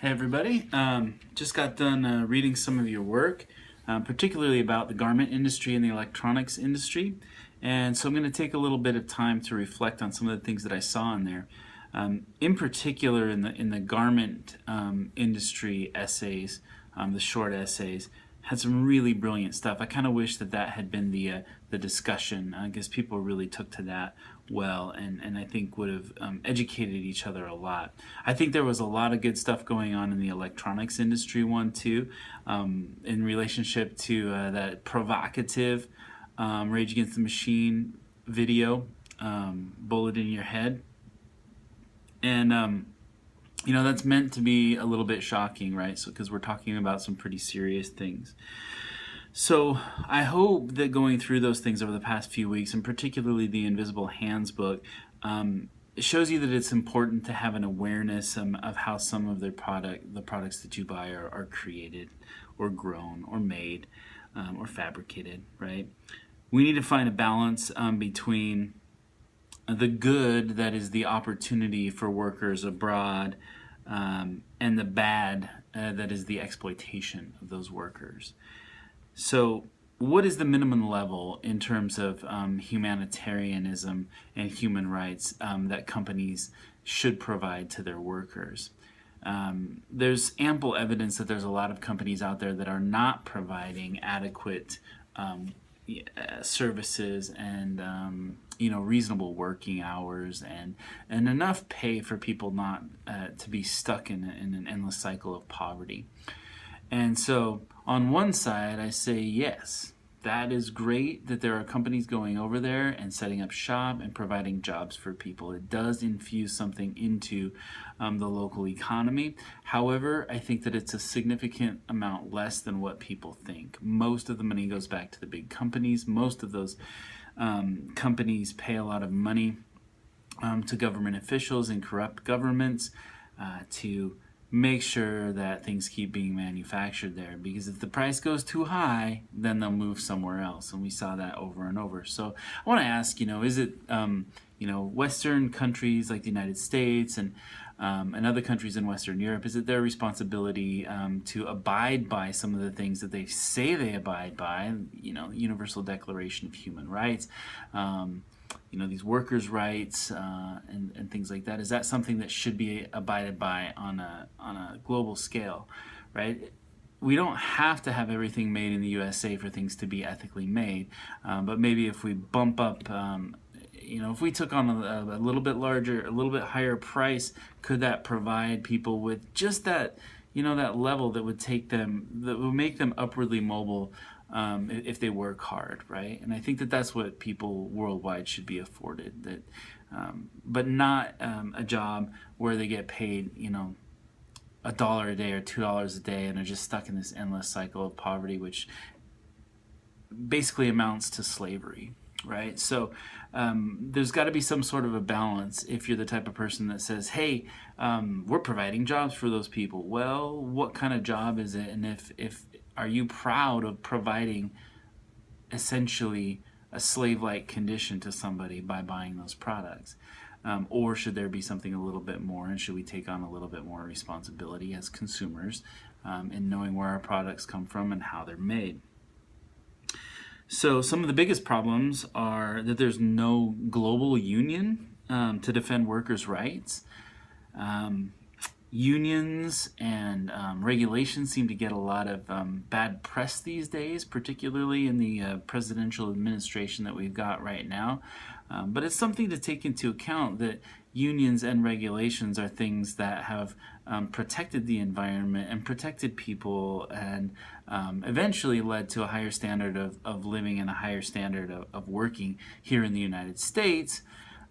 Hey everybody, just got done reading some of your work, particularly about the garment industry and the electronics industry. And so I'm going to take a little bit of time to reflect on some of the things that I saw in there. In particular, in the garment industry essays, the short essays, had some really brilliant stuff. I kind of wish that had been the discussion. I guess people really took to that well, and I think would have educated each other a lot. I think there was a lot of good stuff going on in the electronics industry one too, in relationship to that provocative Rage Against the Machine video, Bullet in Your Head. And that's meant to be a little bit shocking, right? So, because we're talking about some pretty serious things. So I hope that going through those things over the past few weeks, and particularly the Invisible Hands book, it shows you that it's important to have an awareness of how some of the products that you buy are created, or grown, or made, or fabricated, right? We need to find a balance between the good that is the opportunity for workers abroad, and the bad that is the exploitation of those workers. So what is the minimum level in terms of humanitarianism and human rights that companies should provide to their workers? There's ample evidence that there's a lot of companies out there that are not providing adequate services and reasonable working hours and enough pay for people not to be stuck in an endless cycle of poverty. And so on one side I say yes, that is great that there are companies going over there and setting up shop and providing jobs for people. It does infuse something into the local economy. However, I think that it's a significant amount less than what people think. Most of the money goes back to the big companies. Most of those companies pay a lot of money to government officials and corrupt governments to make sure that things keep being manufactured there, because if the price goes too high, then they'll move somewhere else, and we saw that over and over. So I want to ask, is it Western countries like the United States and other countries in Western Europe, is it their responsibility to abide by some of the things that they say they abide by, Universal Declaration of Human Rights, these workers' rights and things like that? Is that something that should be abided by on a global scale, right? We don't have to have everything made in the USA for things to be ethically made, but maybe if we bump up, if we took on a little bit larger, a little bit higher price, could that provide people with just that, that level that would make them upwardly mobile if they work hard, right? And I think that that's what people worldwide should be afforded, that, but not a job where they get paid, $1 a day or $2 a day and are just stuck in this endless cycle of poverty, which basically amounts to slavery, right? So there's got to be some sort of a balance if you're the type of person that says, hey, we're providing jobs for those people. Well, what kind of job is it? And if are you proud of providing essentially a slave-like condition to somebody by buying those products? Or should there be something a little bit more, and should we take on a little bit more responsibility as consumers in knowing where our products come from and how they're made? So some of the biggest problems are that there's no global union to defend workers' rights. Unions and regulations seem to get a lot of bad press these days, particularly in the presidential administration that we've got right now. But it's something to take into account, that unions and regulations are things that have protected the environment and protected people, and eventually led to a higher standard of living and a higher standard of working here in the United States,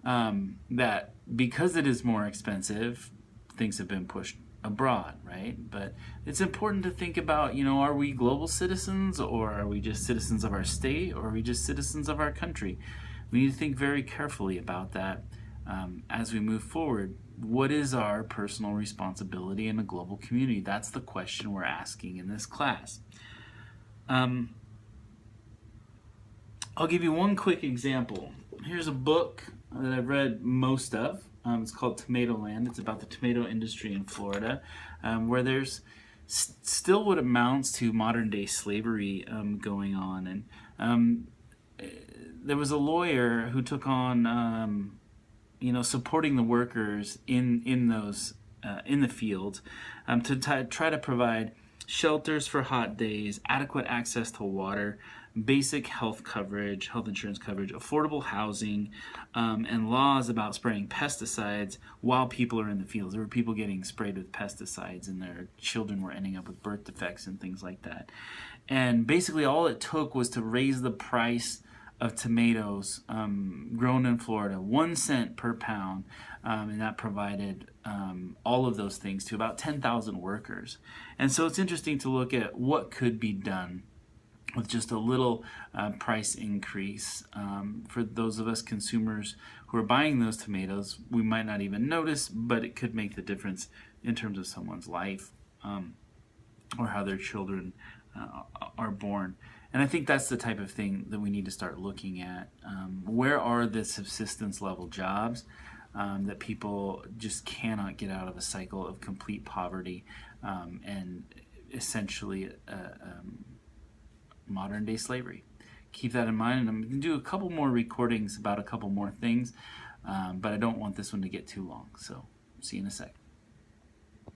that because it is more expensive, things have been pushed abroad, right? But it's important to think about, are we global citizens, or are we just citizens of our state, or are we just citizens of our country? We need to think very carefully about that as we move forward. What is our personal responsibility in a global community? That's the question we're asking in this class. I'll give you one quick example. Here's a book that I've read most of. It's called Tomato Land. It's about the tomato industry in Florida, where there's still what amounts to modern day slavery going on. And there was a lawyer who took on, supporting the workers in those in the field to try to provide shelters for hot days, adequate access to water, basic health coverage, health insurance coverage, affordable housing, and laws about spraying pesticides while people are in the fields. There were people getting sprayed with pesticides, and their children were ending up with birth defects and things like that. And basically all it took was to raise the price of tomatoes grown in Florida 1 cent per pound, and that provided all of those things to about 10,000 workers. And so it's interesting to look at what could be done with just a little price increase. For those of us consumers who are buying those tomatoes, we might not even notice, but it could make the difference in terms of someone's life, or how their children are born. And I think that's the type of thing that we need to start looking at. Where are the subsistence level jobs that people just cannot get out of a cycle of complete poverty and essentially modern day slavery? Keep that in mind, and I'm going to do a couple more recordings about a couple more things, but I don't want this one to get too long. So see you in a sec.